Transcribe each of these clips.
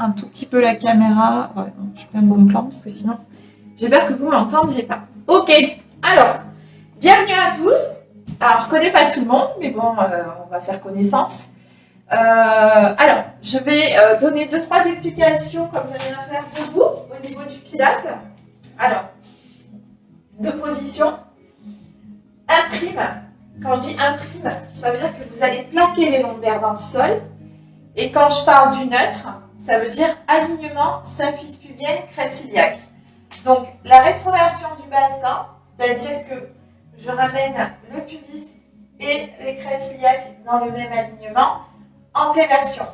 un tout petit peu la caméra. Ouais, non, je fais un bon plan parce que sinon, j'ai peur que vous m'entendiez pas. Ok, alors, bienvenue à tous. Alors, je connais pas tout le monde, mais bon, on va faire connaissance. Alors, je vais donner 2-3 explications comme je viens de faire pour vous au niveau du Pilate. Alors, 2 positions. Imprime. Quand je dis imprime, ça veut dire que vous allez plaquer les lombaires dans le sol. Et quand je parle du neutre, ça veut dire alignement symphyse pubienne, crête iliaque. Donc, la rétroversion du bassin, c'est-à-dire que je ramène le pubis et les crêtes iliaques dans le même alignement. Antéversion,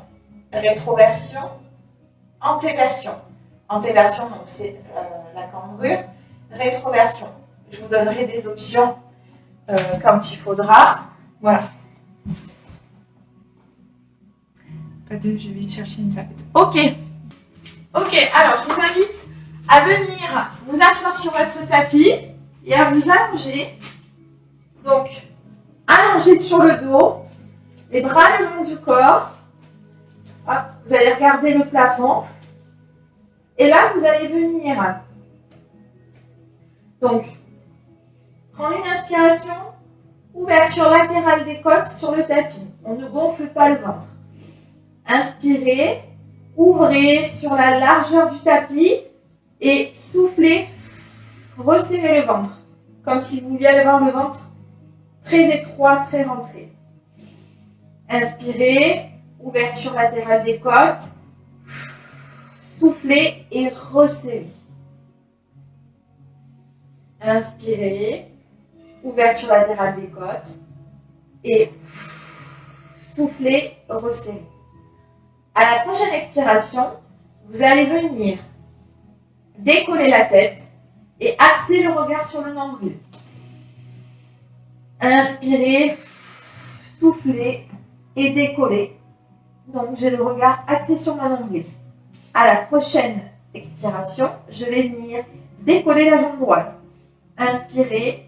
rétroversion, antéversion. Antéversion, donc c'est la cambrure. Rétroversion, je vous donnerai des options quand il faudra. Voilà. Pas de, je vais chercher une serviette. Ok. Ok, alors je vous invite à venir vous asseoir sur votre tapis et à vous allonger. Donc, allongé sur le dos, les bras le long du corps. Hop, vous allez regarder le plafond. Et là, vous allez venir. Donc, prendre une inspiration, ouverture latérale des côtes sur le tapis. On ne gonfle pas le ventre. Inspirez, ouvrez sur la largeur du tapis et soufflez, resserrez le ventre. Comme si vous vouliez avoir le ventre très étroit, très rentré. Inspirez, ouverture latérale des côtes, soufflez et resserrez. Inspirez, ouverture latérale des côtes et soufflez, resserrez. À la prochaine expiration, vous allez venir décoller la tête et axer le regard sur le nombril. Inspirez, soufflez et décollez. Donc, j'ai le regard axé sur mon nombril. À la prochaine expiration, je vais venir décoller la jambe droite. Inspirez,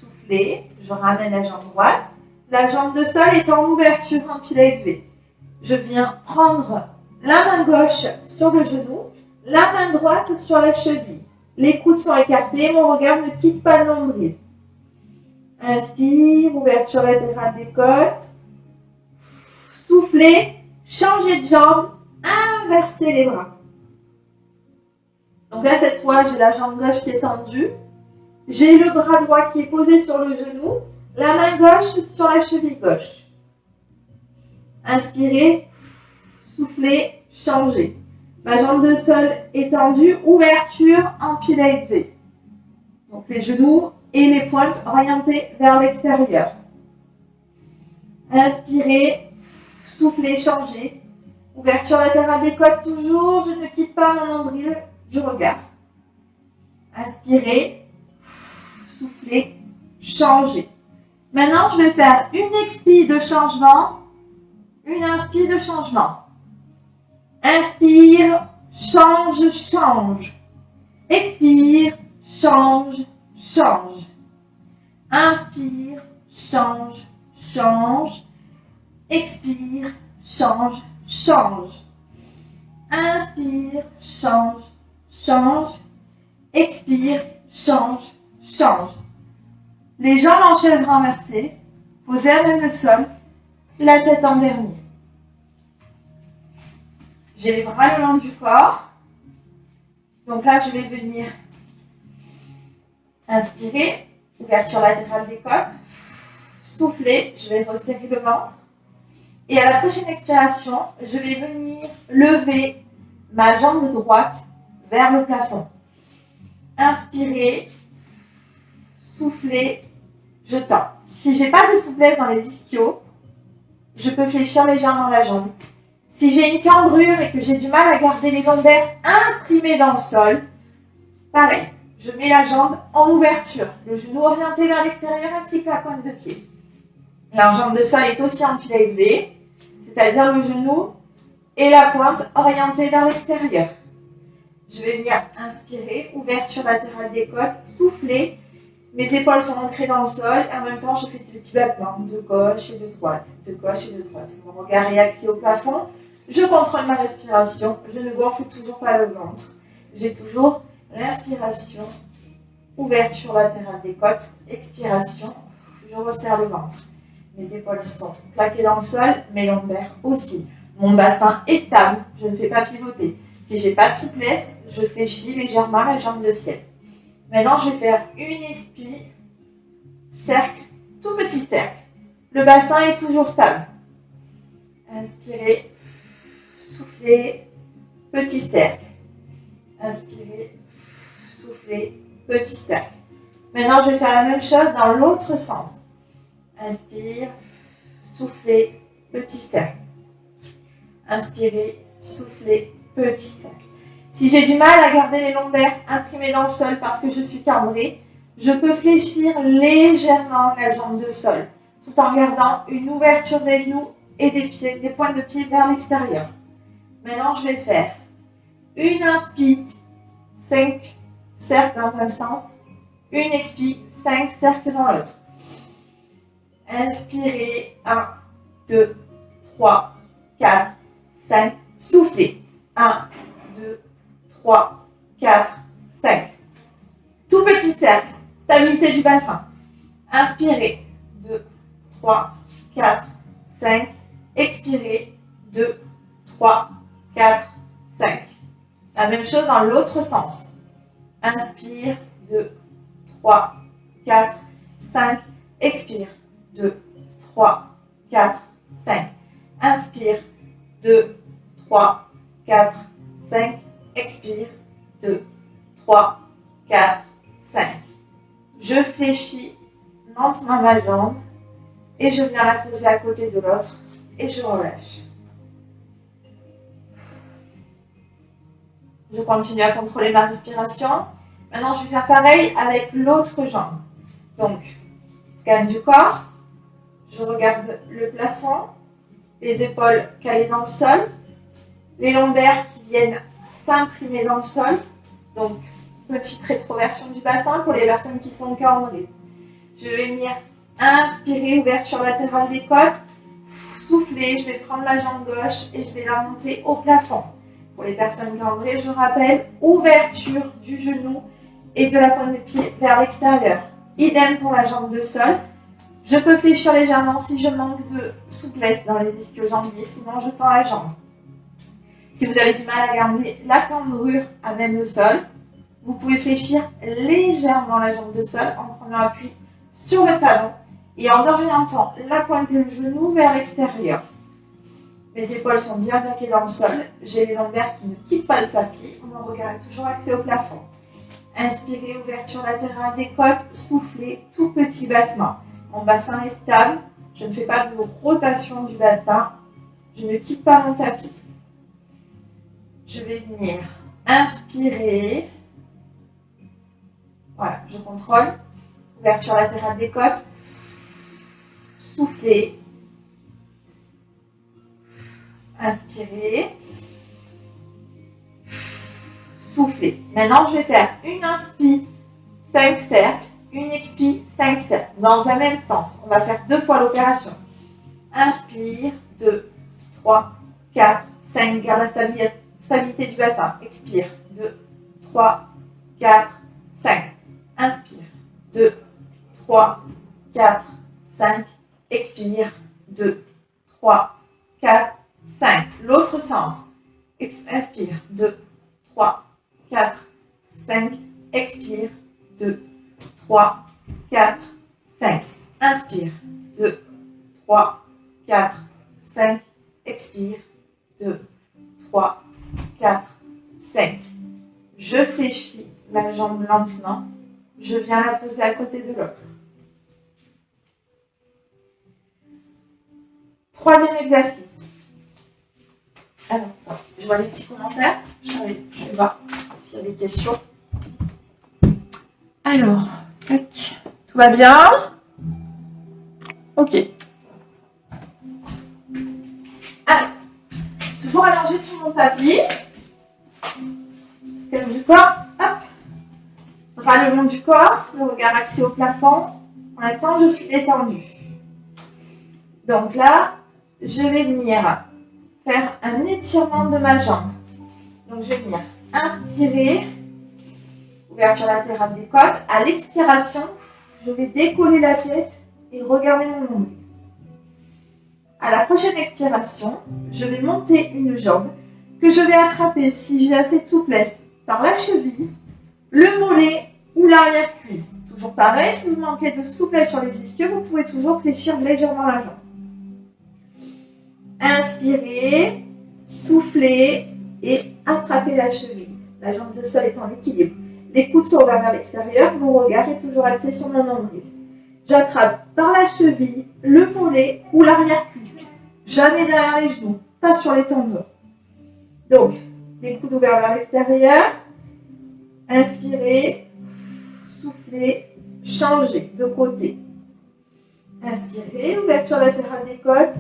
soufflez, je ramène la jambe droite. La jambe de sol est en ouverture en pilate V. Je viens prendre la main gauche sur le genou, la main droite sur la cheville. Les coudes sont écartés, mon regard ne quitte pas le nombril. Inspire, ouverture latérale des côtes. Soufflez, changez de jambe, inversez les bras. Donc là, cette fois, j'ai la jambe gauche qui est tendue. J'ai le bras droit qui est posé sur le genou, la main gauche sur la cheville gauche. Inspirez, soufflez, changez. Ma jambe de sol est tendue, ouverture en pilate V. Donc les genoux et les pointes orientées vers l'extérieur. Inspirez, soufflez, changez. Ouverture latérale des côtes toujours, je ne quitte pas mon nombril du regard. Inspirez, soufflez, changez. Maintenant, je vais faire une expire de changement, une inspire de changement. Inspire, change, change. Expire, change, change. Inspire, change, change. Expire, change, change. Inspire, change, change. Expire, change, change. Les jambes en chaise renversée, posez à même le sol, la tête en dernier. J'ai les bras le long du corps. Donc là, je vais venir inspirer, ouverture latérale des côtes. Souffler, je vais resserrer le ventre. Et à la prochaine expiration, je vais venir lever ma jambe droite vers le plafond. Inspirez, soufflez, je tends. Si je n'ai pas de souplesse dans les ischios, je peux fléchir légèrement la jambe. Si j'ai une cambrure et que j'ai du mal à garder les lombaires imprimés dans le sol, pareil, je mets la jambe en ouverture, le genou orienté vers l'extérieur ainsi que la pointe de pied. La jambe de sol est aussi en pilate V, c'est-à-dire le genou et la pointe orientée vers l'extérieur. Je vais venir inspirer, ouverture latérale des côtes, souffler. Mes épaules sont ancrées dans le sol et en même temps je fais des petits battements de gauche et de droite, de gauche et de droite. Mon regard est axé au plafond, Je contrôle ma respiration. Je ne gonfle toujours pas le ventre. J'ai toujours l'inspiration, ouverture latérale des côtes, expiration, je resserre le ventre. Mes épaules sont plaquées dans le sol, mes lombaires aussi. Mon bassin est stable, je ne fais pas pivoter. Si j'ai pas de souplesse, je fléchis légèrement la jambe de ciel. Maintenant, je vais faire une expire, cercle, tout petit cercle. Le bassin est toujours stable. Inspirez, soufflez, petit cercle. Inspirez, soufflez, petit cercle. Maintenant, je vais faire la même chose dans l'autre sens. Inspire, soufflez, petit cercle. Inspirez, soufflez, petit cercle. Si j'ai du mal à garder les lombaires imprimés dans le sol parce que je suis cambrée, je peux fléchir légèrement la jambe de sol, tout en gardant une ouverture des genoux et des pieds, des pointes de pied vers l'extérieur. Maintenant, je vais faire une inspire, 5 cercles dans un sens, une expire, 5 cercles dans l'autre. Inspirez, 1, 2, 3, 4, 5, soufflez, 1, 2, 3, 4, 5. Tout petit cercle, stabilité du bassin. Inspirez, 2, 3, 4, 5. Expirez, 2, 3, 4, 5. La même chose dans l'autre sens. Inspire, 2, 3, 4, 5. Expire, 2, 3, 4, 5. Inspire, 2, 3, 4, 5. Expire, 2, 3, 4, 5. Je fléchis lentement ma jambe et je viens la poser à côté de l'autre et je relâche. Je continue à contrôler ma respiration. Maintenant, je vais faire pareil avec l'autre jambe. Donc, scan du corps. Je regarde le plafond, les épaules calées dans le sol, les lombaires qui viennent s'imprimer dans le sol. Donc, petite rétroversion du bassin pour les personnes qui sont cambrées. Je vais venir inspirer, ouverture latérale des côtes. Souffler, je vais prendre ma jambe gauche et je vais la monter au plafond. Pour les personnes cambrées, je rappelle, ouverture du genou et de la pointe des pieds vers l'extérieur. Idem pour la jambe de sol. Je peux fléchir légèrement si je manque de souplesse dans les ischio-jambiers, sinon je tends la jambe. Si vous avez du mal à garder la cambrure à même le sol, vous pouvez fléchir légèrement la jambe de sol en prenant appui sur le talon et en orientant la pointe et le genou vers l'extérieur. Mes épaules sont bien plaquées dans le sol, j'ai les lombaires qui ne quittent pas le tapis, mon regard est toujours axé au plafond. Inspirez, ouverture latérale des côtes, soufflez, tout petit battement. Mon bassin est stable, je ne fais pas de rotation du bassin, je ne quitte pas mon tapis. Je vais venir inspirer, voilà, je contrôle, ouverture latérale des côtes, soufflez, inspirez, soufflez. Maintenant, je vais faire une inspire, 5 cercles, une expire, 5 cercles, dans un même sens. On va faire 2 fois l'opération. Inspire, 2, 3, 4, 5, garde la stabilité du bassin. Expire, 2, 3, 4, 5. Inspire, 2, 3, 4, 5. Expire, 2, 3, 4, 5. L'autre sens. Inspire, 2, 3, 4, 5. Expire, 2, 3, 4, 5. Inspire, 2, 3, 4, 5. Expire, 2, 3, 4, 5. Je fléchis la jambe lentement. Je viens la poser à côté de l'autre. Troisième exercice. Alors, je vois les petits commentaires. Je vais voir s'il y a des questions. Alors, tac. Tout va bien? Ok. Alors, toujours allongé sur mon tapis. Scan du corps. Hop. Bras le long du corps. Le regard axé au plafond. Pour l'instant, je suis détendue. Donc là, je vais venir faire un étirement de ma jambe. Donc, je vais venir inspirer, ouverture latérale des côtes. À l'expiration, je vais décoller la tête et regarder mon nombril. À la prochaine expiration, je vais monter une jambe que je vais attraper, si j'ai assez de souplesse, par la cheville, le mollet ou l'arrière-cuisse. Toujours pareil, si vous manquez de souplesse sur les ischios, vous pouvez toujours fléchir légèrement la jambe. Inspirez, soufflez et attrapez la cheville. La jambe de sol est en équilibre. Les coudes sont ouverts vers l'extérieur, mon regard est toujours axé sur mon nombril. J'attrape par la cheville, le mollet ou l'arrière-cuisse. Jamais derrière les genoux, pas sur les tendons. Donc, les coudes ouverts vers l'extérieur. Inspirez, soufflez, changez de côté. Inspirez, ouverture latérale des côtes.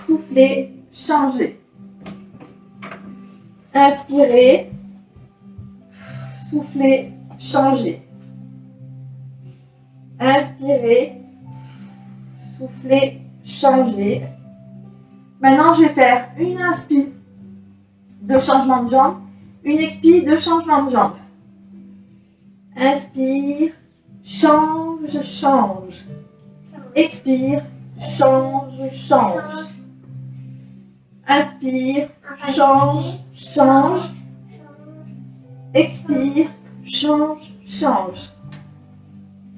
Soufflez, changez. Inspirez, soufflez, changez. Inspirez, soufflez, changez. Maintenant, je vais faire une inspire de changement de jambe, une expire de changement de jambe. Inspire, change, change. Expire, change, change. Inspire, change, change. Expire, change, change.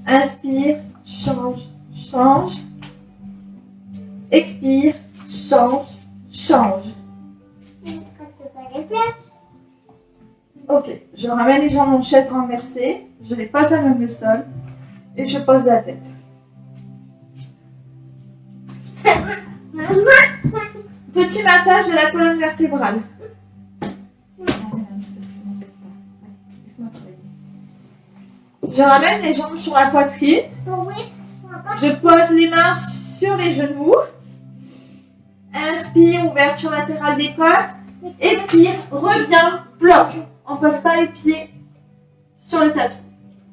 Inspire, change, change. Expire, change, change. Ok, je ramène les jambes en chaise renversée, je les pose à même le sol et je pose la tête. Petit massage de la colonne vertébrale. Je ramène les jambes sur la poitrine. Je pose les mains sur les genoux. Inspire, ouverture latérale des côtes. Expire, reviens, bloque. On ne pose pas les pieds sur le tapis.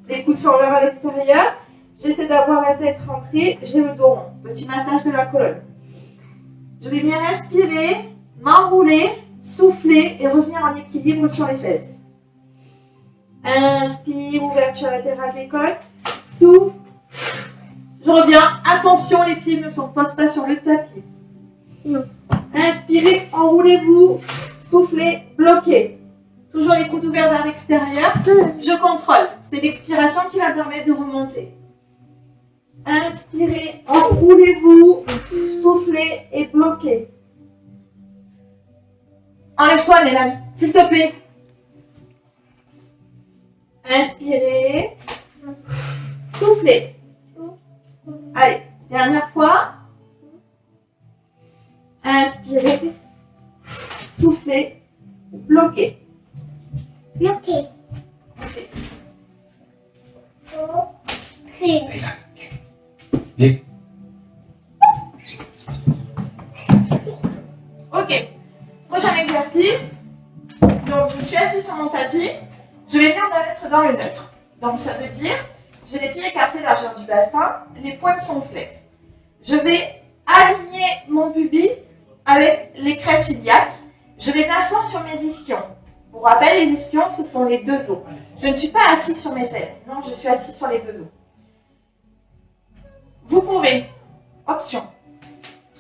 Les coudes sont ouverts à l'extérieur. J'essaie d'avoir la tête rentrée. J'ai le dos rond. Petit massage de la colonne. Je vais bien respirer, m'enrouler, souffler et revenir en équilibre sur les fesses. Inspire, ouverture latérale des côtes. Souffle. Je reviens. Attention, les pieds ne se posent pas sur le tapis. Non. Inspirez, enroulez-vous, soufflez, bloquez. Toujours les coudes ouverts vers l'extérieur. Je contrôle. C'est l'expiration qui va permettre de remonter. Inspirez, enroulez-vous, soufflez et bloquez. Enlève-toi, Mélanie, s'il te plaît. Inspirez, soufflez. Allez, dernière fois. Inspirez, soufflez, bloquez. Bloqué. Ok. Bien. Ok. Prochain exercice. Donc, je suis assise sur mon tapis. Je vais venir me mettre dans le neutre. Donc, ça veut dire, j'ai les pieds écartés largeur du bassin. Les pointes sont flexes. Je vais aligner mon pubis avec les crêtes iliaques. Je vais m'asseoir sur mes ischions. Pour rappel, les ischions, ce sont les deux os. Je ne suis pas assise sur mes fesses. Non, je suis assise sur les deux os. Vous pouvez, option,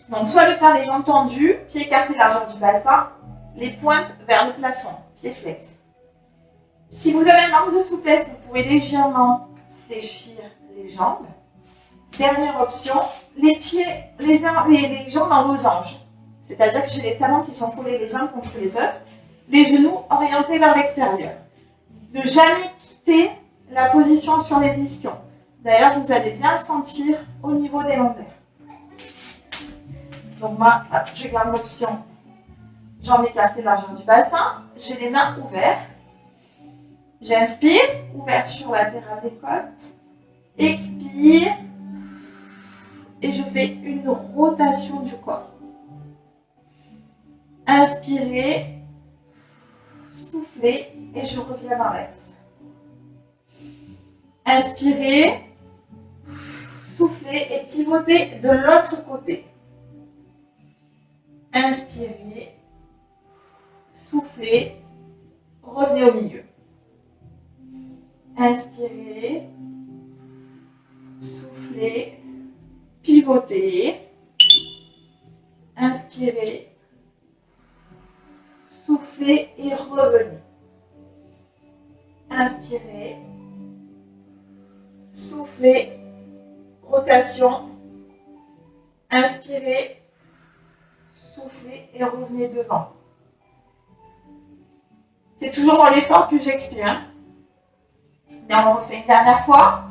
donc soit le faire les jambes tendues, pieds écartés largeur du bassin, les pointes vers le plafond, pieds flex. Si vous avez un manque de souplesse, vous pouvez légèrement fléchir les jambes. Dernière option, les pieds, les jambes en losange. C'est-à-dire que j'ai les talons qui sont collés les uns contre les autres, les genoux orientés vers l'extérieur. Ne jamais quitter la position sur les ischions. D'ailleurs, vous allez bien le sentir au niveau des lombaires. Donc moi, je garde l'option jambes écartées largeur du bassin. J'ai les mains ouvertes. J'inspire, ouverture latérale des côtes. Expire. Et je fais une rotation du corps. Inspirez, soufflez et je reviens dans l'axe. Inspirez, soufflez et pivotez de l'autre côté. Inspirez. Soufflez. Revenez au milieu. Inspirez. Soufflez. Pivotez. Inspirez. Soufflez et revenez. Inspirez. Soufflez. Rotation. Inspirez. Soufflez et revenez devant. C'est toujours dans l'effort que j'expire. Mais on refait une dernière fois.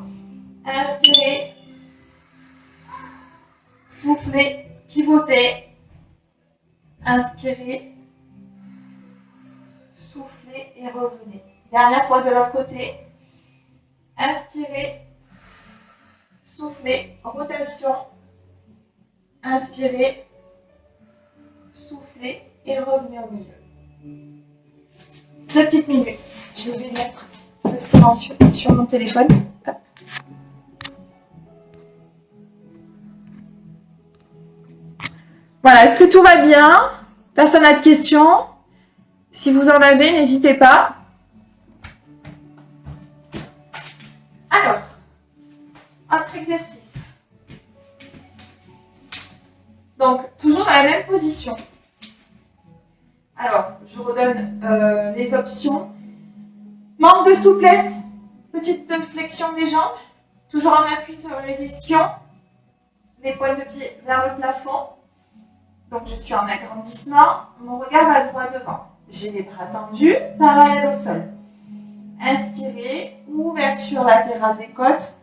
Inspirez. Soufflez. Pivotez. Inspirez. Soufflez et revenez. Dernière fois de l'autre côté. Inspirez. Soufflez. Rotation. Inspirez. Soufflez et revenez au milieu. 2 petites minutes. Je vais mettre le silencieux sur mon téléphone. Hop. Voilà, est-ce que tout va bien? Personne n'a de questions? Si vous en avez, n'hésitez pas. Alors, autre exercice. Donc, toujours dans la même position. Alors, je redonne les options. Manque de souplesse, petite flexion des jambes, toujours en appui sur les ischions, les pointes de pied vers le plafond. Donc, je suis en agrandissement, mon regard va droit devant. J'ai les bras tendus, parallèles au sol. Inspirez, ouverture latérale des côtes.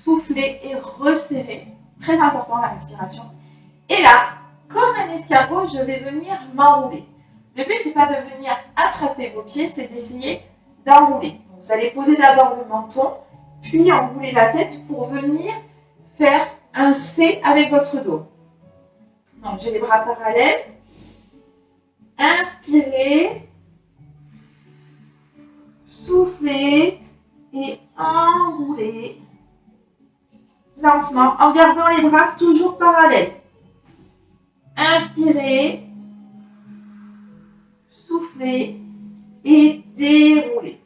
Soufflez et resserrez. Très important la respiration. Et là, comme un escargot, je vais venir m'enrouler. Le but n'est pas de venir attraper vos pieds, c'est d'essayer d'enrouler. Vous allez poser d'abord le menton, puis enrouler la tête pour venir faire un C avec votre dos. Donc, j'ai les bras parallèles. Inspirez. Soufflez et enroulez. Lentement, en gardant les bras toujours parallèles. Inspirez. Soufflez et déroulez.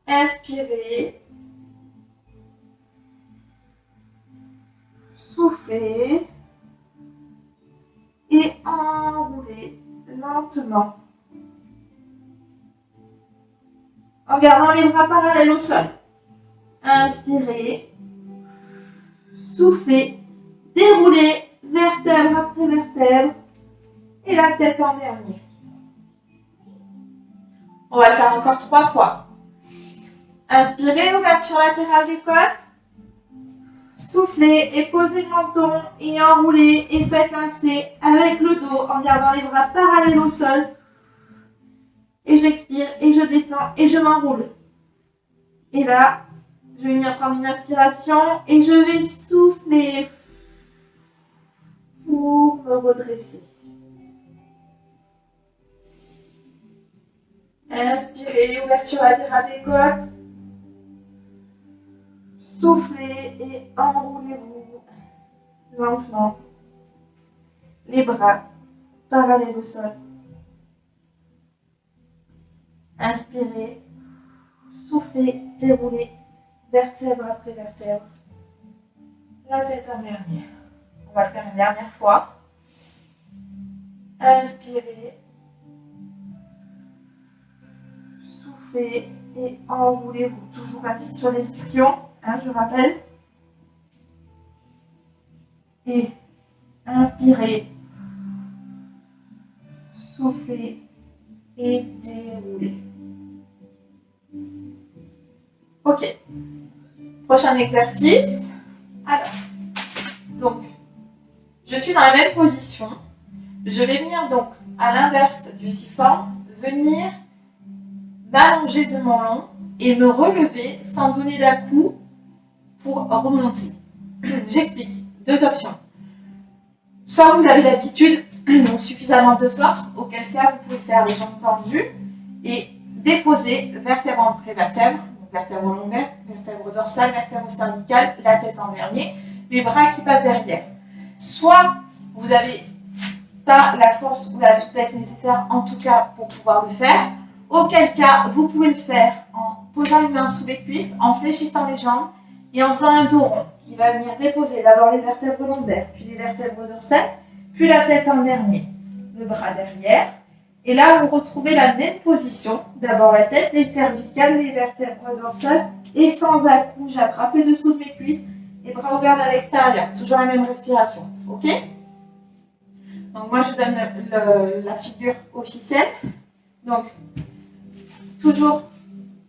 Inspirez. Soufflez et enroulez lentement en gardant les bras parallèles au sol. Inspirez, soufflez, déroulez vertèbre après vertèbre et la tête en dernier. On va le faire encore 3 fois. Inspirez, ouverture latérale des côtes. Soufflez et posez le menton et enroulez et faites un C avec le dos en gardant les bras parallèles au sol. Et j'expire et je descends et je m'enroule. Et là, je vais venir prendre une inspiration et je vais souffler pour me redresser. Inspirez, ouverture latérale des côtes. Soufflez et enroulez-vous lentement. Les bras parallèles au sol. Inspirez, soufflez, déroulez, vertèbre après vertèbre. La tête en dernier. On va le faire une dernière fois. Inspirez, soufflez et enroulez-vous. Toujours assis sur les ischions, je rappelle. Et inspirez, soufflez et déroulez. Ok. Prochain exercice. Alors, donc, je suis dans la même position. Je vais venir donc à l'inverse du siphon, venir m'allonger de mon long et me relever sans donner d'à-coup pour remonter. J'explique. 2 options. Soit vous avez l'habitude, donc suffisamment de force, auquel cas vous pouvez faire les jambes tendues et déposer vertèbre après vertèbre, vertèbre lombaire, vertèbre dorsale, vertèbre cervicale, la tête en dernier. les bras qui passent derrière. Soit vous n'avez pas la force ou la souplesse nécessaire, en tout cas pour pouvoir le faire. Auquel cas, vous pouvez le faire en posant une main sous les cuisses, en fléchissant les jambes et en faisant un dos rond qui va venir déposer d'abord les vertèbres lombaires, puis les vertèbres dorsales, puis la tête en dernier, le bras derrière. Et là, vous retrouvez la même position. D'abord la tête, les cervicales, les vertèbres dorsales et sans à-coups, j'attrape le dessous de mes cuisses et bras ouverts vers l'extérieur. Toujours la même respiration. Ok? Donc moi, je vous donne la figure officielle. Donc, toujours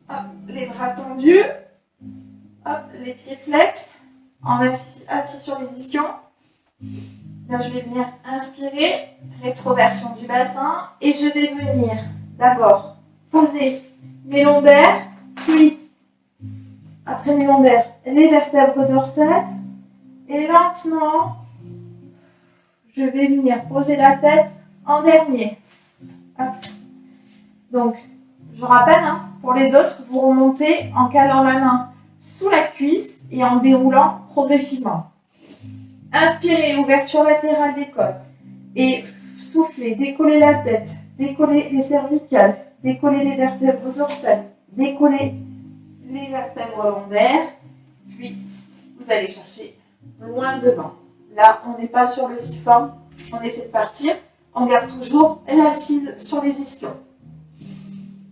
hop, les bras tendus, hop, les pieds flex, assis sur les ischions. Là, je vais venir inspirer, rétroversion du bassin, et je vais venir d'abord poser mes lombaires, puis après mes lombaires, les vertèbres dorsales, et lentement, je vais venir poser la tête en dernier. Hop. Donc, je rappelle, hein, pour les autres, vous remontez en calant la main sous la cuisse et en déroulant progressivement. Inspirez, ouverture latérale des côtes. Et soufflez, décollez la tête, décollez les cervicales, décollez les vertèbres dorsales, décollez les vertèbres lombaires. Puis, vous allez chercher loin devant. Là, on n'est pas sur le siphon, on essaie de partir. On garde toujours l'assise sur les ischions.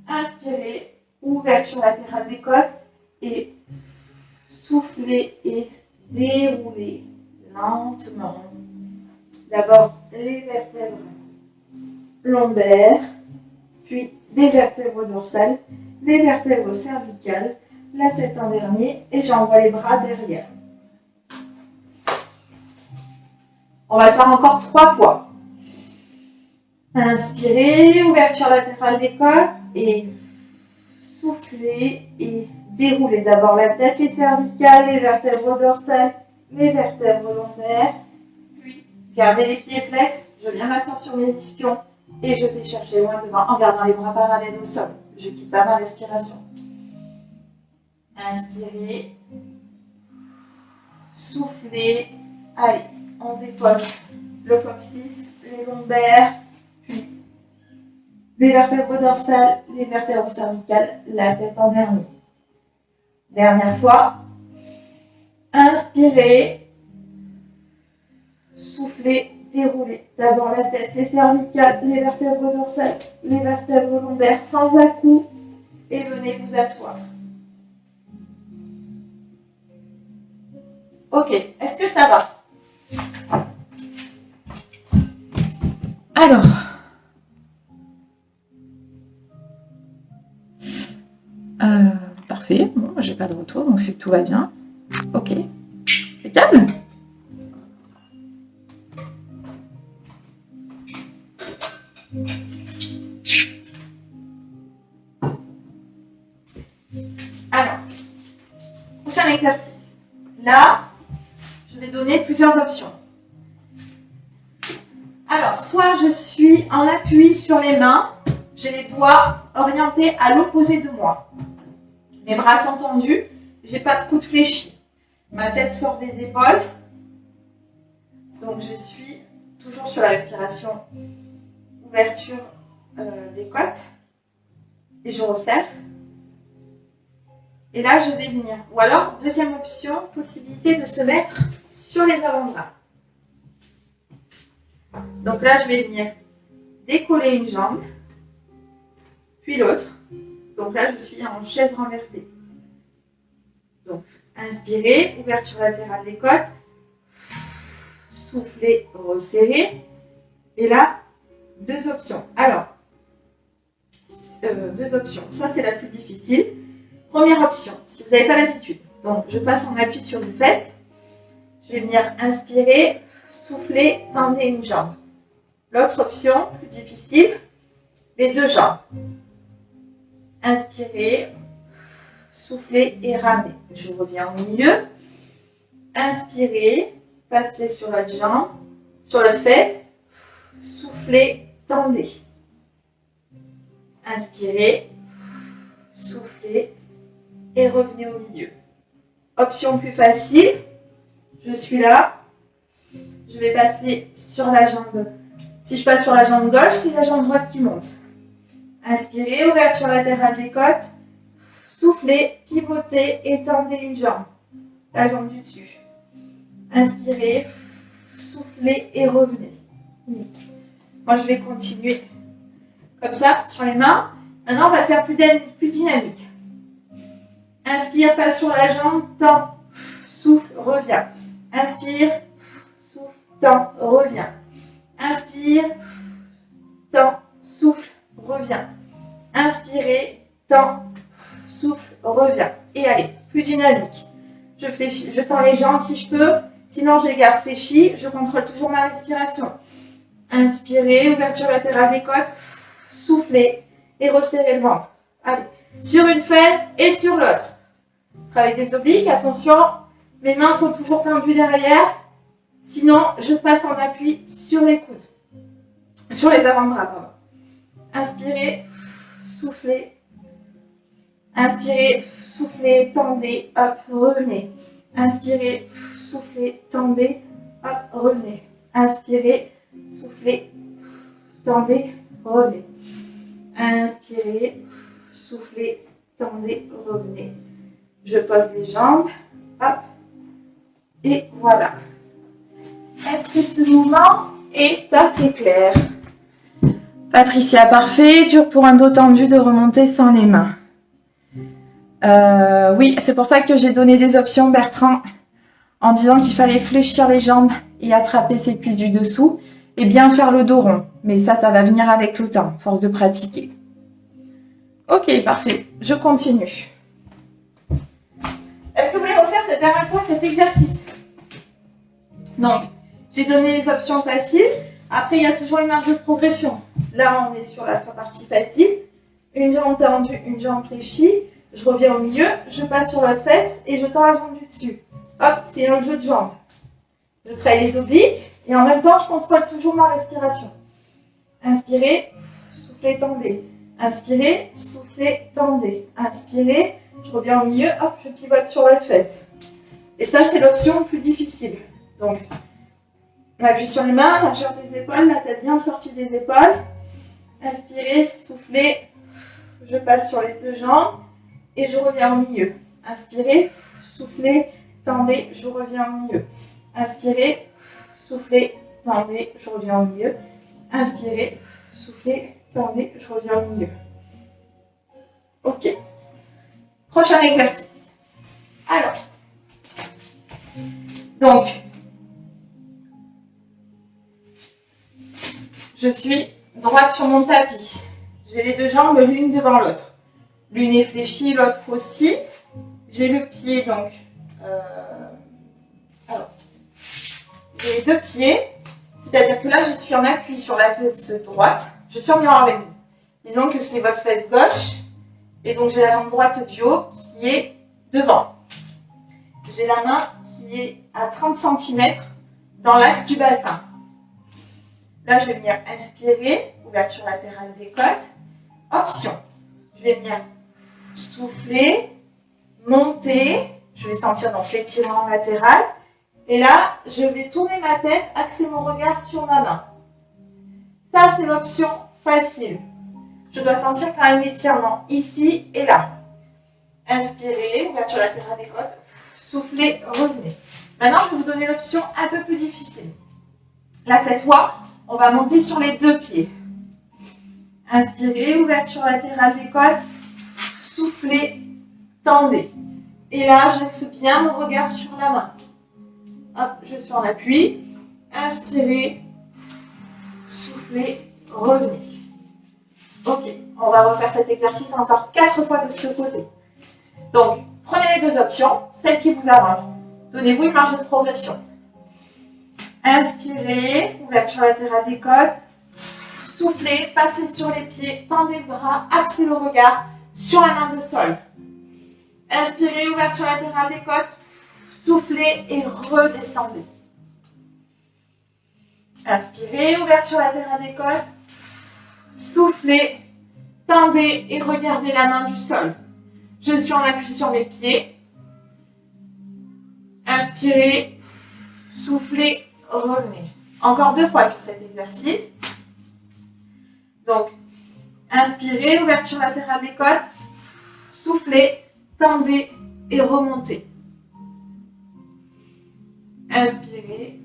Inspirez, ouverture latérale des côtes et soufflez et déroulez lentement. D'abord les vertèbres lombaires, puis les vertèbres dorsales, les vertèbres cervicales, la tête en dernier et j'envoie les bras derrière. On va le faire encore 3 fois. Inspirez, ouverture latérale des côtes et soufflez et déroulez d'abord la tête, les cervicales, les vertèbres dorsales, les vertèbres lombaires. Puis gardez les pieds flex, je viens m'asseoir sur mes ischions et je vais chercher loin devant en gardant les bras parallèles au sol. Je quitte pas ma respiration. Inspirez, soufflez, allez, on décolle le coccyx, les lombaires, puis les vertèbres dorsales, les vertèbres cervicales, la tête en dernier. Dernière fois. Inspirez, soufflez, déroulez. D'abord la tête, les cervicales, les vertèbres dorsales, les vertèbres lombaires sans à-coups et venez vous asseoir. Ok, est-ce que ça va? Alors, parfait, bon, j'ai pas de retour, donc c'est que tout va bien. Ok, impeccable. Alors, prochain exercice. Là, je vais donner plusieurs options. Alors, soit je suis en appui sur les mains, j'ai les doigts orientés à l'opposé de moi. Mes bras sont tendus, j'ai pas de coude fléchi. Ma tête sort des épaules. Donc, je suis toujours sur la respiration. Ouverture des côtes. Et je resserre. Et là, je vais venir. Ou alors, deuxième option, possibilité de se mettre sur les avant-bras. Donc là, je vais venir décoller une jambe, puis l'autre. Donc là, je suis en chaise renversée. Donc, inspirez, ouverture latérale des côtes. Soufflez, resserrez. Et là, deux options. Alors, deux options. Ça, c'est la plus difficile. Première option, si vous n'avez pas l'habitude. Donc, je passe en appui sur une fesse. Je vais venir inspirer, souffler, tendre une jambe. L'autre option, plus difficile, les deux jambes. Inspirez, soufflez et ramenez. Je reviens au milieu. Inspirez, passez sur l'autre jambe, sur l'autre fesse. Soufflez, tendez. Inspirez, soufflez et revenez au milieu. Option plus facile, Je suis là. Je vais passer sur la jambe. Si je passe sur la jambe gauche, c'est la jambe droite qui monte. Inspirez, ouverture latérale des côtes. Soufflez, pivotez, étendez une jambe. La jambe du dessus. Inspirez, soufflez et revenez. Moi, je vais continuer comme ça, sur les mains. Maintenant, on va faire plus dynamique. Inspire, passe sur la jambe, tend, souffle, reviens. Inspire, souffle, tend, reviens. Inspire, tend, souffle, reviens. Inspirez, tend, souffle, reviens. Et allez, plus dynamique. Je fléchis, je tends les jambes si je peux. Sinon, je les garde fléchies. Je contrôle toujours ma respiration. Inspirez, ouverture latérale des côtes. Soufflez et resserrez le ventre. Allez, sur une fesse et sur l'autre. Travaille des obliques, attention. Mes mains sont toujours tendues derrière. Sinon, je passe en appui sur les coudes. Sur les avant-bras, pardon. Inspirez, soufflez. Inspirez, soufflez, tendez, hop, revenez. Inspirez, soufflez, tendez, hop, revenez. Inspirez, soufflez, tendez, revenez. Inspirez, soufflez, tendez, revenez. Je pose les jambes, hop, et voilà. Est-ce que ce mouvement est assez clair? Patricia, parfait. Dur pour un dos tendu de remonter sans les mains. Oui, c'est pour ça que j'ai donné des options, Bertrand, en disant qu'il fallait fléchir les jambes et attraper ses cuisses du dessous et bien faire le dos rond. Mais ça va venir avec le temps, force de pratiquer. Ok, parfait. Je continue. Est-ce que vous voulez refaire cette dernière fois cet exercice? Donc, j'ai donné les options faciles. Après, il y a toujours une marge de progression. Là, on est sur la partie facile. Une jambe tendue, une jambe fléchie. Je reviens au milieu, je passe sur l'autre fesse et je tends la jambe du dessus. Hop, c'est un jeu de jambes. Je travaille les obliques et en même temps, je contrôle toujours ma respiration. Inspirez, soufflez, tendez. Inspirez, soufflez, tendez. Inspirez, je reviens au milieu, hop, je pivote sur l'autre fesse. Et ça, c'est l'option plus difficile. Donc, on appuie sur les mains, largeur des épaules, la tête bien sortie des épaules. Inspirez, soufflez, je passe sur les deux jambes. Et je reviens au milieu. Inspirez, soufflez, tendez, je reviens au milieu. Inspirez, soufflez, tendez, je reviens au milieu. Inspirez, soufflez, tendez, je reviens au milieu. Ok. Prochain exercice. Alors. Donc. Je suis droite sur mon tapis. J'ai les deux jambes l'une devant l'autre. L'une est fléchie, l'autre aussi. J'ai le pied, donc... alors, j'ai les deux pieds. C'est-à-dire que là, je suis en appui sur la fesse droite. Je suis en miroir avec vous. Disons que c'est votre fesse gauche. Et donc, j'ai la jambe droite du haut qui est devant. J'ai la main qui est à 30 cm dans l'axe du bassin. Là, je vais venir inspirer. Ouverture latérale des côtes. Option. Je vais venir souffler, monter, je vais sentir donc l'étirement latéral, et là, je vais tourner ma tête, axer mon regard sur ma main. Ça, c'est l'option facile. Je dois sentir quand même l'étirement ici et là. Inspirez, ouverture latérale des côtes, soufflez, revenez. Maintenant, je vais vous donner l'option un peu plus difficile. Là, cette fois, on va monter sur les deux pieds. Inspirez, ouverture latérale des côtes, soufflez, tendez. Et là, j'axe bien mon regard sur la main. Hop, je suis en appui. Inspirez, soufflez, revenez. Ok, on va refaire cet exercice encore 4 fois de ce côté. Donc, prenez les deux options, celle qui vous arrange. Donnez-vous une marge de progression. Inspirez, ouverture latérale des côtes. Soufflez, passez sur les pieds, tendez le bras, axez le regard sur la main de sol. Inspirez, ouverture latérale des côtes. Soufflez et redescendez. Inspirez, ouverture latérale des côtes. Soufflez, tendez et regardez la main du sol. Je suis en appui sur mes pieds. Inspirez, soufflez, revenez. Encore 2 fois sur cet exercice. Donc, inspirez, ouverture latérale des côtes, soufflez, tendez et remontez. Inspirez,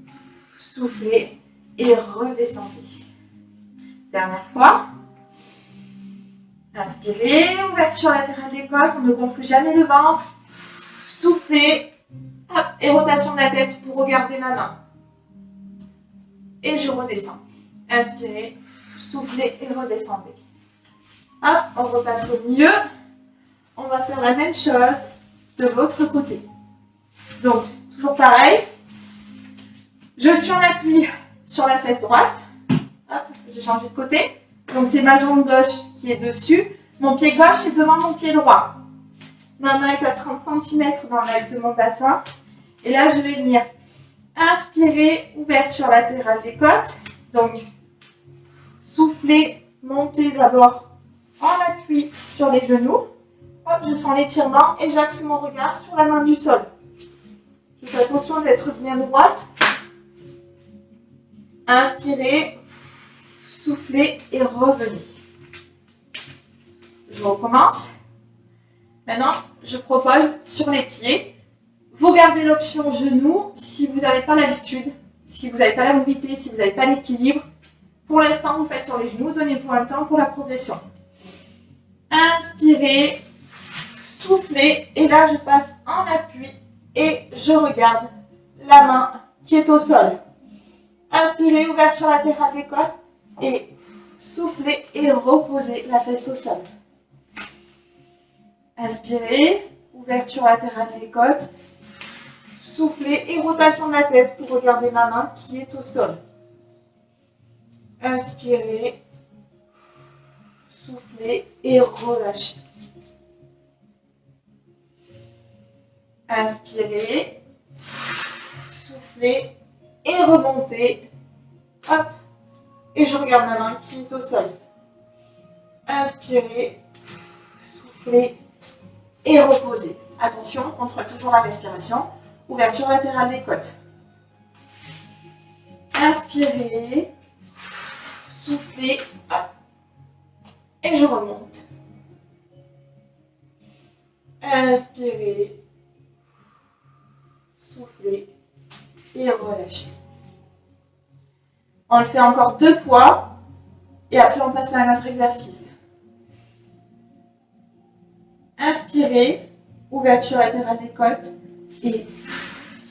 soufflez et redescendez. Dernière fois. Inspirez, ouverture latérale des côtes, on ne gonfle jamais le ventre. Soufflez, hop, et rotation de la tête pour regarder ma main. Et je redescends. Inspirez, soufflez et redescendez. Hop, on repasse au milieu. On va faire la même chose de l'autre côté. Donc, toujours pareil. Je suis en appui sur la fesse droite. Hop, j'ai changé de côté. Donc, c'est ma jambe gauche qui est dessus. Mon pied gauche est devant mon pied droit. Ma main est à 30 cm dans l'axe de mon bassin. Et là, je vais venir inspirer, ouverture latérale des côtes. Donc, souffler, monter d'abord en appui sur les genoux. Hop, je sens l'étirement et j'axe mon regard sur la main du sol. Je fais attention d'être bien droite. Inspirez, soufflez et revenez. Je recommence. Maintenant, je propose sur les pieds. Vous gardez l'option genou si vous n'avez pas l'habitude, si vous n'avez pas la mobilité, si vous n'avez pas l'équilibre. Pour l'instant, vous faites sur les genoux. Donnez-vous un temps pour la progression. Inspirez, soufflez. Et là, je passe en appui et je regarde la main qui est au sol. Inspirez, ouverture latérale des côtes et soufflez et reposez la fesse au sol. Inspirez, ouverture latérale des côtes, soufflez et rotation de la tête pour regarder ma main qui est au sol. Inspirez, soufflez et relâchez. Inspirez, soufflez et remontez. Hop. Et je regarde ma main qui est au sol. Inspirez, soufflez et reposez. Attention, on contrôle toujours la respiration. Ouverture latérale des côtes. Inspirez, soufflez, hop. Et je remonte. Inspirez, soufflez et relâchez. On le fait encore 2 fois et après on passe à un autre exercice. Inspirez, ouverture latérale des côtes et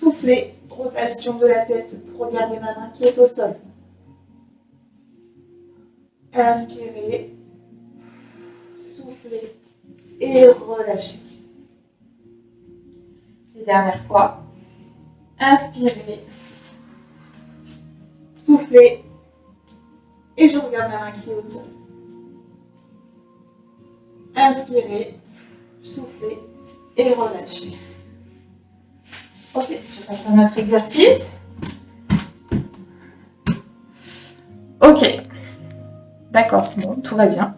soufflez, rotation de la tête pour regarder ma main qui est au sol. Inspirez, soufflez et relâchez. Et dernière fois. Inspirez, soufflez et je regarde ma main qui est au sol. Inspirez, soufflez et relâchez. Ok, je passe à notre exercice. Ok, d'accord, bon, tout va bien.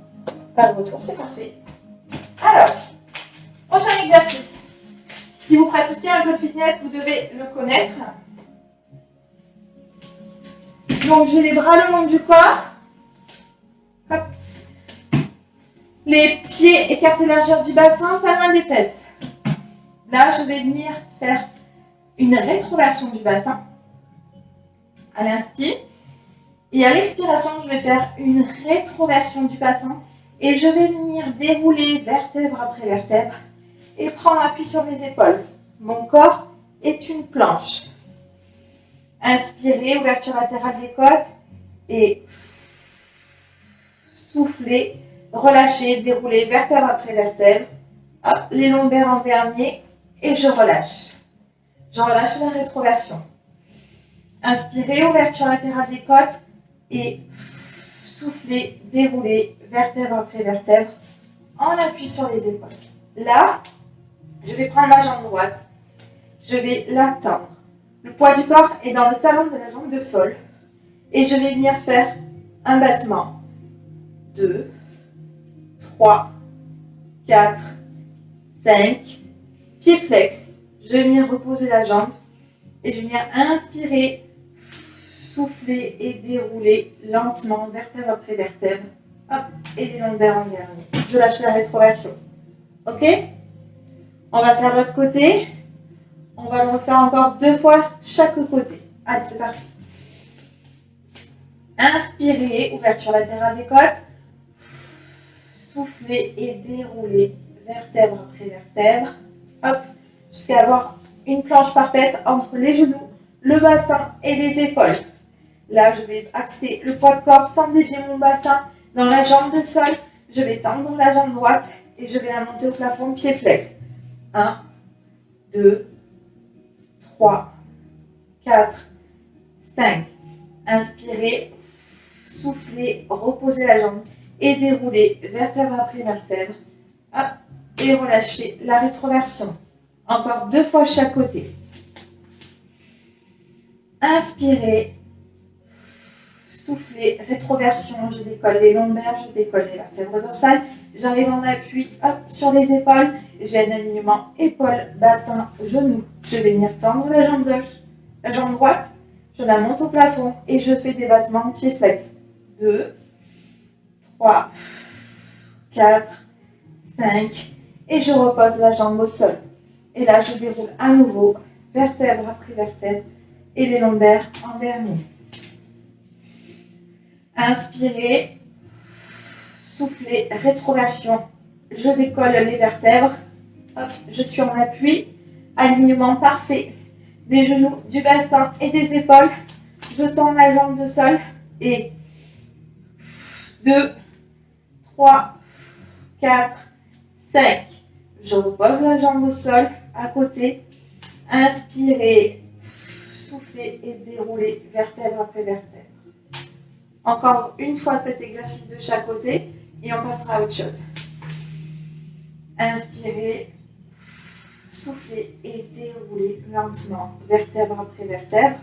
Pas de retour, c'est parfait. Alors, prochain exercice. Si vous pratiquez un peu de fitness, vous devez le connaître. Donc, j'ai les bras le long du corps. Hop. Les pieds écartés largeur du bassin, pas loin des fesses. Là, je vais venir faire une rétroversion du bassin à l'inspire. Et à l'expiration, je vais faire une rétroversion du bassin. Et je vais venir dérouler vertèbre après vertèbre et prendre appui sur mes épaules. Mon corps est une planche. Inspirez, ouverture latérale des côtes et soufflez, relâchez, déroulez vertèbre après vertèbre. Hop, les lombaires en dernier et je relâche. Je relâche la rétroversion. Inspirez, ouverture latérale des côtes et soufflez, déroulez vertèbre après vertèbre en appui sur les épaules. Là, je vais prendre ma jambe droite. Je vais la tendre. Le poids du corps est dans le talon de la jambe de sol. Et je vais venir faire un battement. 2, 3, 4, 5. Pied flex. Je vais venir reposer la jambe. Et je viens inspirer, souffler et dérouler lentement, vertèbre après vertèbre. Hop, et les lombaires en dernier. Je lâche la rétroversion. Ok? On va faire l'autre côté. On va le refaire encore 2 fois chaque côté. Allez, c'est parti. Inspirez, ouverture latérale des côtes. Soufflez et déroulez, vertèbre après vertèbre. Hop, jusqu'à avoir une planche parfaite entre les genoux, le bassin et les épaules. Là, je vais axer le poids de corps sans dévier mon bassin dans la jambe de sol. Je vais tendre la jambe droite et je vais la monter au plafond, pied flex. 1, 2, 3, 4, 5. Inspirez, soufflez, reposez la jambe et déroulez vertèbre après vertèbre. Hop, et relâchez la rétroversion. Encore 2 fois chaque côté. Inspirez, soufflez, rétroversion, je décolle les lombaires, je décolle les vertèbres dorsales, j'arrive en appui hop, sur les épaules, j'ai un alignement épaule, bassin, genou. Je vais venir tendre la jambe gauche, la jambe droite, je la monte au plafond et je fais des battements pieds flex. 2, 3, 4, 5 et je repose la jambe au sol. Et là, je déroule à nouveau, vertèbre après vertèbre et les lombaires en dernier. Inspirez, soufflez, rétroversion. Je décolle les vertèbres. Hop, je suis en appui. Alignement parfait des genoux, du bassin et des épaules. Je tends la jambe de sol. Et 2, 3, 4, 5. Je repose la jambe au sol, à côté. Inspirez, soufflez et déroulez vertèbre après vertèbre. Encore une fois cet exercice de chaque côté et on passera à autre chose. Inspirez, soufflez et déroulez lentement, vertèbre après vertèbre.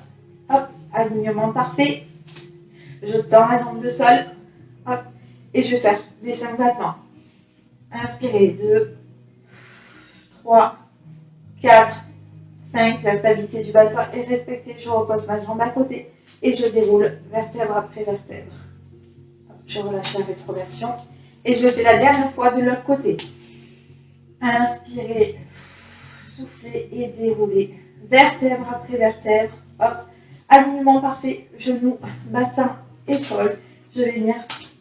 Hop, alignement parfait. Je tends la jambe de sol. Hop, et je vais faire les 5 battements. Inspirez, 2, 3, 4, 5. La stabilité du bassin est respectée. Je repose ma jambe à côté. Et je déroule vertèbre après vertèbre. Je relâche la rétroversion. Et je fais la dernière fois de l'autre côté. Inspirez, soufflez et déroulez. Vertèbre après vertèbre. Hop. Alignement parfait. Genoux, bassin, épaule. Je vais venir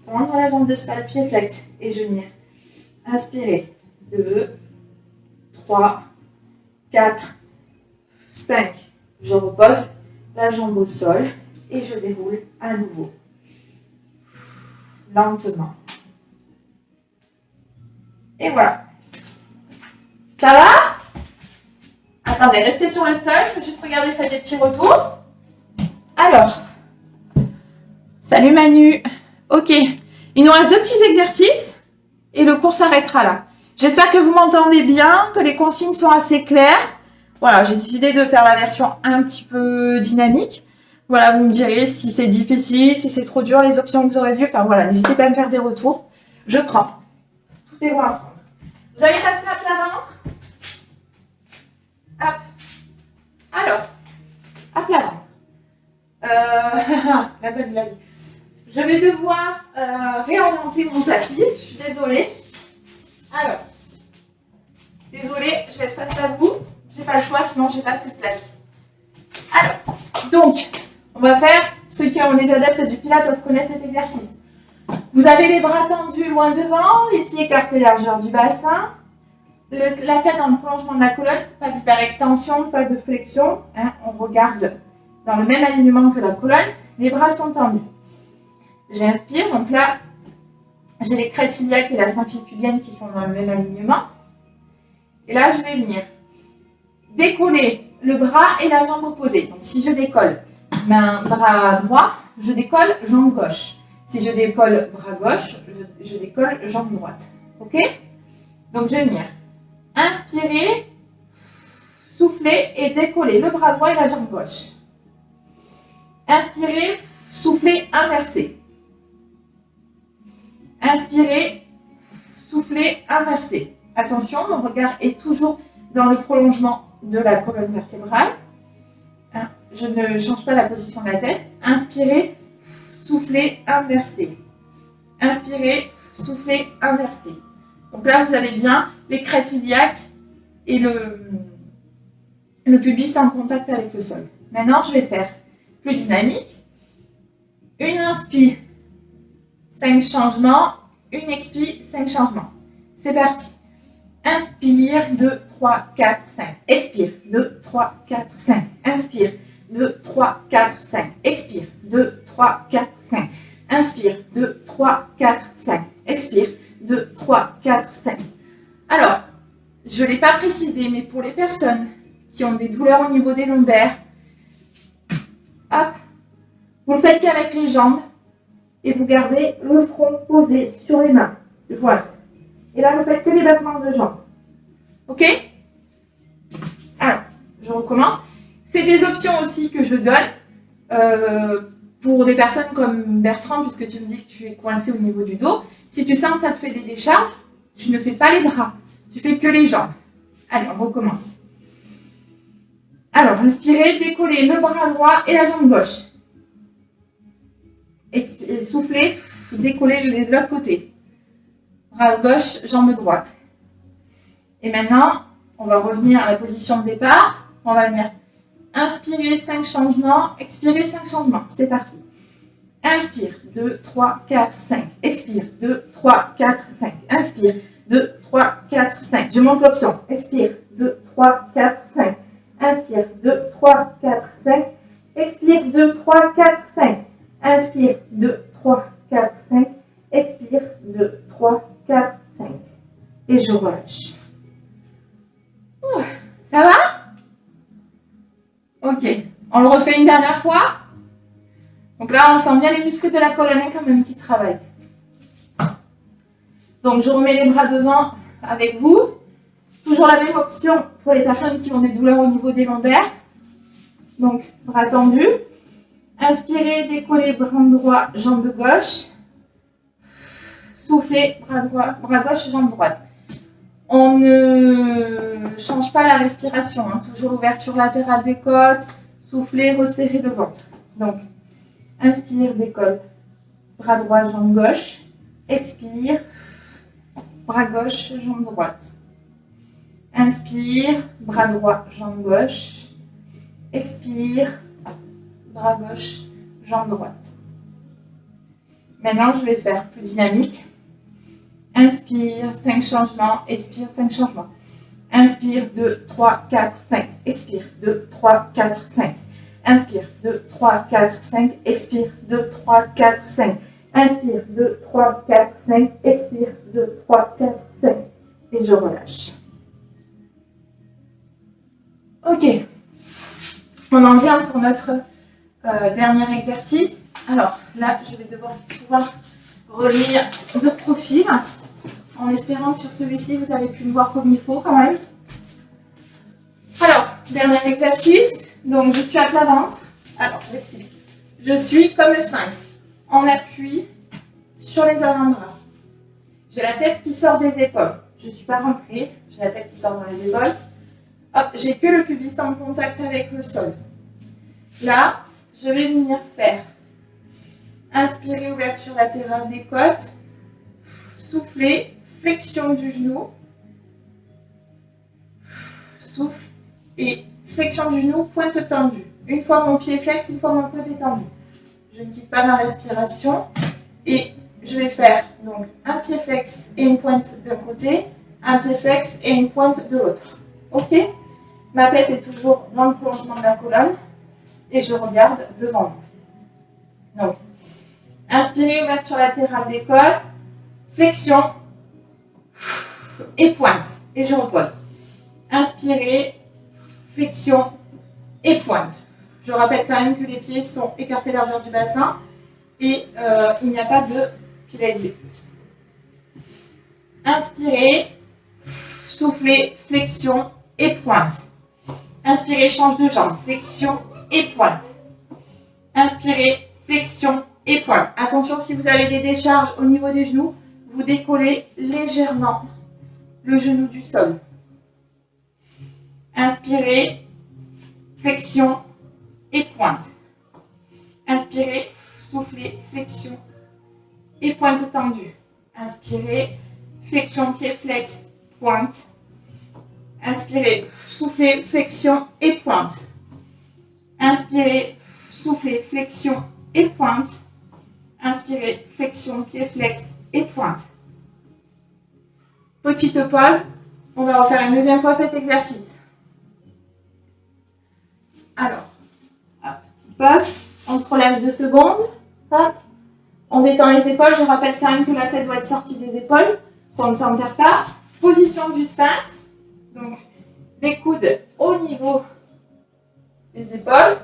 tendre la jambe de sol, pied flex. Et je viens inspirer. 2, 3, 4, 5. Je repose la jambe au sol. Et je déroule à nouveau, lentement. Et voilà. Ça va? Attendez, restez sur le sol, je vais juste regarder ça des petits retours. Alors, salut Manu. Ok, il nous reste 2 petits exercices et le cours s'arrêtera là. J'espère que vous m'entendez bien, que les consignes sont assez claires. Voilà, j'ai décidé de faire la version un petit peu dynamique. Voilà, vous me direz si c'est difficile, si c'est trop dur, les options que vous aurez vues. Enfin voilà, n'hésitez pas à me faire des retours. Je prends. Tout est bon à prendre. Vous allez passer à plat ventre. Hop. Alors, à plat ventre. La bonne la vie. Je vais devoir réorienter mon tapis. Je suis désolée. Alors, désolée, je vais être face à vous. J'ai pas le choix, sinon j'ai pas assez de place. Alors, donc, on va faire, ceux qui ont les adeptes du pilates doivent connaître cet exercice. Vous avez les bras tendus loin devant, les pieds écartés largeur du bassin, la tête dans le prolongement de la colonne, pas d'hyperextension, pas de flexion. Hein, on regarde dans le même alignement que la colonne, les bras sont tendus. J'inspire, donc là, j'ai les crêtes iliaques et la symphyse pubienne qui sont dans le même alignement. Et là, je vais venir décoller le bras et la jambe opposée. Donc si je décolle bras droit, je décolle jambe gauche. Si je décolle bras gauche, je décolle jambe droite. Ok? Donc je vais venir inspirer, souffler et décoller le bras droit et la jambe gauche. Inspirer, souffler, inverser. Inspirer, souffler, inverser. Attention, mon regard est toujours dans le prolongement de la colonne vertébrale. je ne change pas la position de la tête. Inspirez, soufflez, inversez. Inspirez, soufflez, inversez. Donc là, vous avez bien les crêtes iliaques et le pubis en contact avec le sol. Maintenant, je vais faire plus dynamique. Une inspire, 5 changements. Une expire, 5 changements. C'est parti. Inspire, 2, 3, 4, 5. Expire, 2, 3, 4, 5. Inspire, 2, 3, 4, 5. Expire, 2, 3, 4, 5. Inspire, 2, 3, 4, 5. Expire, 2, 3, 4, 5. Alors, je ne l'ai pas précisé, mais pour les personnes qui ont des douleurs au niveau des lombaires, hop, vous le faites qu'avec les jambes et vous gardez le front posé sur les mains. Voilà. Et là, vous faites que les battements de jambes. Ok? Alors, je recommence. C'est des options aussi que je donne pour des personnes comme Bertrand, puisque tu me dis que tu es coincé au niveau du dos. Si tu sens que ça te fait des décharges, tu ne fais pas les bras. Tu fais que les jambes. Allez, on recommence. Alors, inspirez, décollez le bras droit et la jambe gauche. Et soufflez, décollez de l'autre côté. Bras gauche, jambe droite. Et maintenant, on va revenir à la position de départ. On va venir inspirer 5 changements, expirer 5 changements. C'est parti. Inspire, 2, 3, 4, 5. Expire, 2, 3, 4, 5. Inspire, 2, 3, 4, 5. Je monte l'option. Expire, 2, 3, 4, 5. Inspire, 2, 3, 4, 5. Expire, 2, 3, 4, 5. Inspire, 2, 3, 4, 5. Expire, 2, 3, 4, 5. Et je relâche. Ouh, ça va? Ok. On le refait une dernière fois. Donc là, on sent bien les muscles de la colonne comme un petit travail. Donc, je remets les bras devant avec vous. Toujours la même option pour les personnes qui ont des douleurs au niveau des lombaires. Donc, bras tendus. Inspirez, décollez, bras droit, jambe gauche. Soufflez, bras droit, bras gauche, jambe droite. On ne change pas la respiration. Hein. Toujours ouverture latérale des côtes. Soufflez, resserrez le ventre. Donc, inspire, décolle, bras droit, jambe gauche. Expire, bras gauche, jambe droite. Inspire, bras droit, jambe gauche. Expire, bras gauche, jambe droite. Maintenant, je vais faire plus dynamique. Inspire, 5 changements. Expire, 5 changements. Inspire, 2, 3, 4, 5. Expire, 2, 3, 4, 5. Inspire, 2, 3, 4, 5. Expire, 2, 3, 4, 5. Inspire, 2, 3, 4, 5. Expire, 2, 3, 4, 5. Et je relâche. Ok. On en vient pour notre dernier exercice. Alors là, je vais devoir pouvoir revenir de profil en espérant que sur celui-ci, vous avez pu me voir comme il faut quand même. Alors, dernier exercice. Donc, je suis à plat ventre. Alors, je m'explique. Je suis comme le sphinx, en appui sur les avant-bras. J'ai la tête qui sort des épaules. Je ne suis pas rentrée. J'ai la tête qui sort dans les épaules. Hop, j'ai que le pubis en contact avec le sol. Là, je vais venir faire inspirer, ouverture latérale des côtes. Souffler, flexion du genou. Souffle et flexion du genou, pointe tendue. Une fois mon pied flex, une fois mon pointe est tendu. Je ne quitte pas ma respiration et je vais faire donc un pied flex et une pointe d'un côté, un pied flex et une pointe de l'autre. Ok? Ma tête est toujours dans le prolongement de la colonne et je regarde devant moi. Donc, inspirez, ouverture latérale des côtes, flexion et pointe. Et je repose. Inspirez, flexion et pointe. Je rappelle quand même que les pieds sont écartés largeur du bassin et il n'y a pas de pied élevé. Inspirez, soufflez, flexion et pointe. Inspirez, change de jambe, flexion et pointe. Inspirez, flexion et pointe. Attention, si vous avez des décharges au niveau des genoux, vous décollez légèrement le genou du sol. Inspirez, flexion et pointe. Inspirez, soufflez, flexion et pointe tendue. Inspirez, flexion, pied flex, pointe. Inspirez, soufflez, flexion et pointe. Inspirez, soufflez, flexion et pointe. Inspirez, flexion, pied flex et pointe. Petite pause. On va refaire une deuxième fois cet exercice. Alors, hop, petite pause. On se relève 2 secondes. Hop. On détend les épaules. Je rappelle quand même que la tête doit être sortie des épaules. Qu'on ne s'enterre pas. Position du sphinx. Donc, les coudes au niveau des épaules.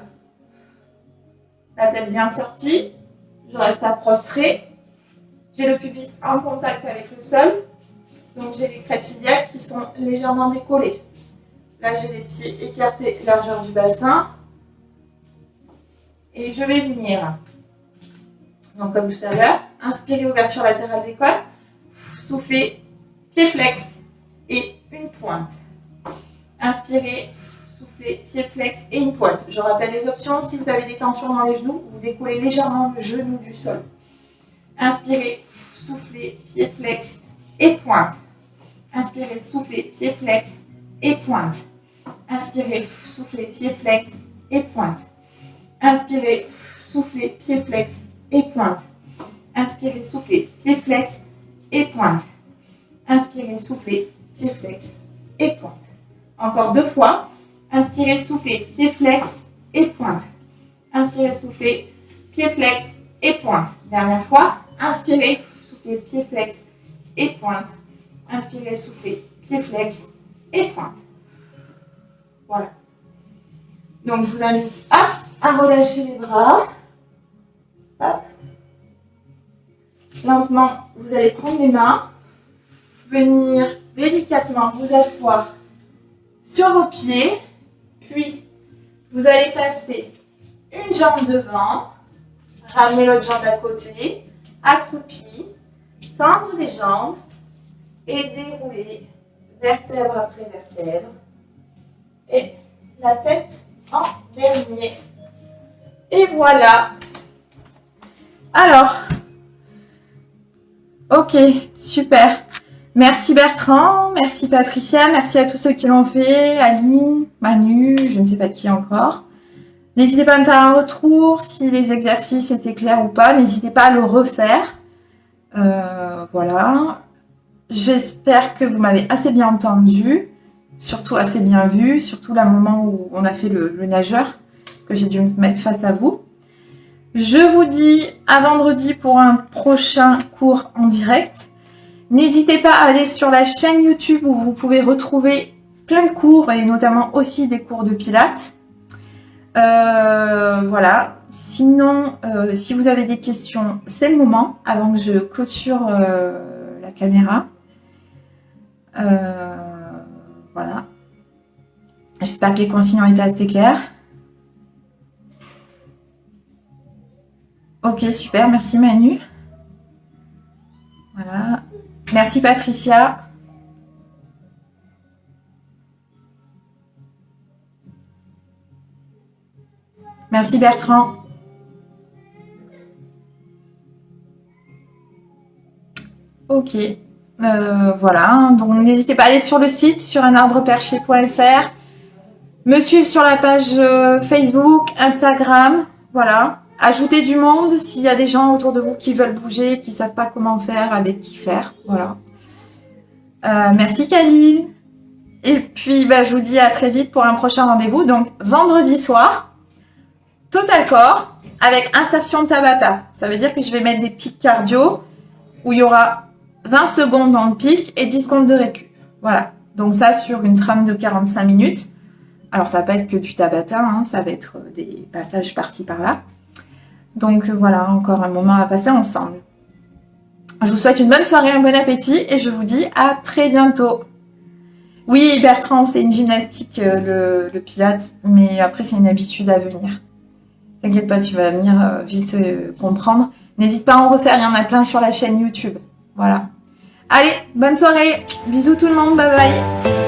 La tête bien sortie. Je reste pas prostrée. J'ai le pubis en contact avec le sol. Donc, j'ai les crêtes iliaques qui sont légèrement décollées. Là, j'ai les pieds écartés, largeur du bassin. Et je vais venir. Donc, comme tout à l'heure, inspirez, ouverture latérale des côtes. Soufflez, pied flex et une pointe. Inspirez, soufflez, pied flex et une pointe. Je rappelle les options. Si vous avez des tensions dans les genoux, vous décollez légèrement le genou du sol. Inspirez, soufflez, pied flex et pointe. Inspirez, soufflez, pied flex et pointe. Inspirez, soufflez, pied flex et pointe. Inspirez, soufflez, pied flex et pointe. Inspirez, soufflez, pied flex et pointe. Inspirez, soufflez, pied flex et pointe. Encore 2 fois. Inspirez, soufflez, pied flex et pointe. Inspirez, soufflez, pied flex et pointe. Dernière fois. Inspirez, soufflez, pied flex et pointe. Inspirez, soufflez, pied flex et pointe. Voilà. Donc, je vous invite à relâcher les bras. Hop. Lentement, vous allez prendre les mains, venir délicatement vous asseoir sur vos pieds, puis vous allez passer une jambe devant, ramener l'autre jambe à côté, accroupi, tendre les jambes et dérouler vertèbre après vertèbre et la tête en dernier. Et voilà. Alors, ok, super. Merci Bertrand, merci Patricia, merci à tous ceux qui l'ont fait, Aline, Manu, je ne sais pas qui encore. N'hésitez pas à me faire un retour si les exercices étaient clairs ou pas. N'hésitez pas à le refaire. Voilà. J'espère que vous m'avez assez bien entendu, surtout assez bien vu, surtout le moment où on a fait le nageur, que j'ai dû me mettre face à vous. Je vous dis à vendredi pour un prochain cours en direct. N'hésitez pas à aller sur la chaîne YouTube où vous pouvez retrouver plein de cours et notamment aussi des cours de pilates. Voilà. Sinon, si vous avez des questions, c'est le moment avant que je clôture la caméra. Voilà. J'espère que les consignes ont été assez claires. Ok, super. Merci Manu. Voilà. Merci Patricia. Merci Bertrand. Ok. Voilà. Donc n'hésitez pas à aller sur le site, sur unarbreperché.fr. Me suivre sur la page Facebook, Instagram. Voilà. Ajoutez du monde s'il y a des gens autour de vous qui veulent bouger, qui ne savent pas comment faire, avec qui faire. Voilà. Merci Kaline. Et puis, je vous dis à très vite pour un prochain rendez-vous. Donc, vendredi soir, Total Core avec insertion Tabata. Ça veut dire que je vais mettre des pics cardio où il y aura 20 secondes dans le pic et 10 secondes de récup. Voilà. Donc ça, sur une trame de 45 minutes. Alors, ça va pas être que du Tabata, hein, ça va être des passages par-ci, par-là. Donc voilà, encore un moment à passer ensemble. Je vous souhaite une bonne soirée, un bon appétit et je vous dis à très bientôt. Oui, Bertrand, c'est une gymnastique, le Pilates, mais après c'est une habitude à venir. T'inquiète pas, tu vas venir vite comprendre. N'hésite pas à en refaire, il y en a plein sur la chaîne YouTube. Voilà. Allez, bonne soirée, bisous tout le monde, bye bye.